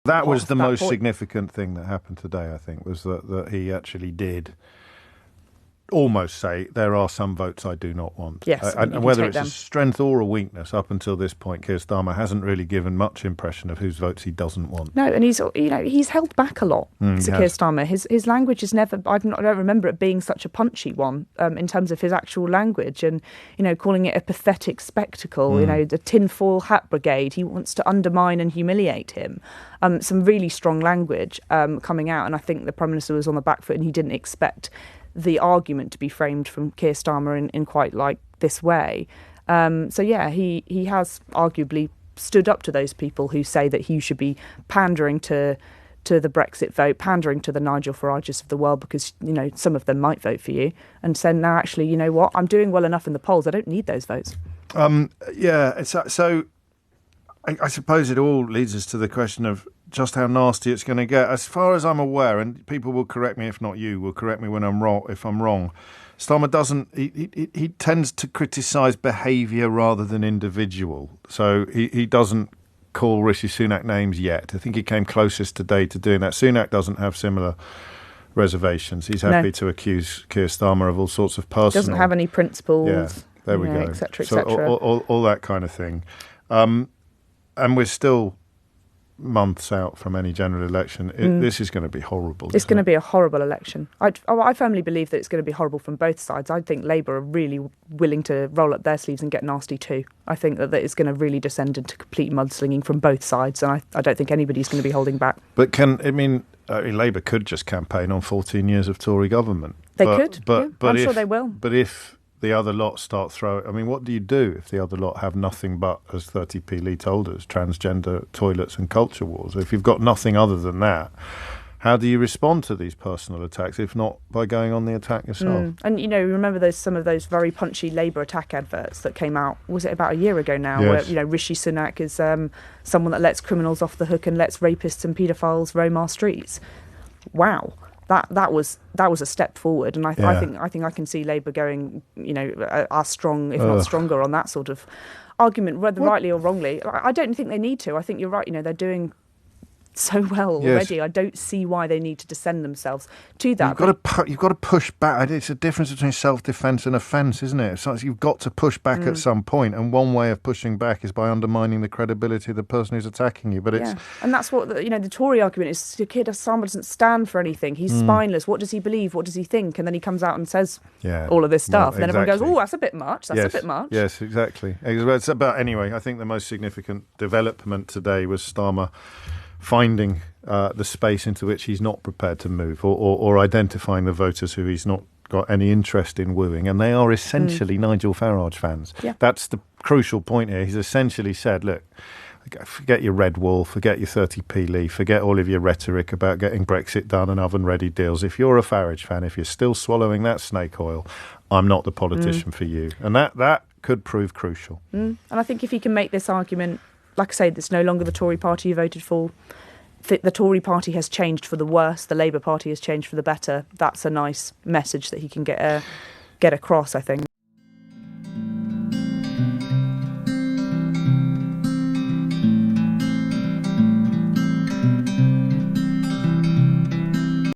That was the most significant thing that happened today, I think, was that he actually did almost say there are some votes I do not want. Yes, and whether it's a strength or a weakness, up until this point, Keir Starmer hasn't really given much impression of whose votes he doesn't want. No, and he's held back a lot. Keir Starmer, his language is never. I don't remember it being such a punchy one in terms of his actual language, and calling it a pathetic spectacle. The tinfoil hat brigade. He wants to undermine and humiliate him. Some really strong language coming out, and I think the Prime Minister was on the back foot, and he didn't expect the argument to be framed from Keir Starmer in quite like this way. He has arguably stood up to those people who say that he should be pandering to the Brexit vote, pandering to the Nigel Farages of the world, because some of them might vote for you, and said, now actually, you know what, I'm doing well enough in the polls, I don't need those votes. So I suppose it all leads us to the question of just how nasty it's going to get. As far as I'm aware, and people will correct me if not you, will correct me when I'm wrong. If I'm wrong, Starmer doesn't. He tends to criticise behaviour rather than individual. So he doesn't call Rishi Sunak names yet. I think he came closest today to doing that. Sunak doesn't have similar reservations. He's happy to accuse Keir Starmer of all sorts of personal. Doesn't have any principles. Yeah, there we go. Etc. So all that kind of thing. And we're still months out from any general election. This is going to be horrible. It's going to be a horrible election. I firmly believe that it's going to be horrible from both sides. I think Labour are really willing to roll up their sleeves and get nasty too. I think that it's going to really descend into complete mudslinging from both sides, and I don't think anybody's going to be holding back. But Labour could just campaign on 14 years of Tory government. But I'm sure they will. But if the other lot start throwing... what do you do if the other lot have nothing but, as 30p Lee told us, transgender toilets and culture wars? If you've got nothing other than that, how do you respond to these personal attacks, if not by going on the attack yourself? And, remember some of those very punchy Labour attack adverts that came out, was it about a year ago now, yes, where, Rishi Sunak is someone that lets criminals off the hook and lets rapists and paedophiles roam our streets. Wow. That was a step forward, and I think I can see Labour going, as strong, if not stronger, on that sort of argument, whether rightly or wrongly. I don't think they need to. I think you're right. They're doing so well already. Yes. I don't see why they need to descend themselves to that. You've got to push back. It's a difference between self-defence and offence, isn't it? So you've got to push back at some point, and one way of pushing back is by undermining the credibility of the person who's attacking you. But and that's what the Tory argument is. Keir Starmer doesn't stand for anything. He's spineless. What does he believe? What does he think? And then he comes out and says all of this stuff. And then everyone goes, "Oh, that's a bit much. That's a bit much." Yes, exactly. But anyway, I think the most significant development today was Starmer finding the space into which he's not prepared to move, or identifying the voters who he's not got any interest in wooing, and they are essentially Nigel Farage fans. Yeah. That's the crucial point here. He's essentially said, look, forget your red wall, forget your 30p Lee, forget all of your rhetoric about getting Brexit done and oven-ready deals. If you're a Farage fan, if you're still swallowing that snake oil, I'm not the politician for you. And that could prove crucial. And I think if he can make this argument, like I say, it's no longer the Tory party you voted for. The Tory party has changed for the worse. The Labour Party has changed for the better. That's a nice message that he can get across, I think.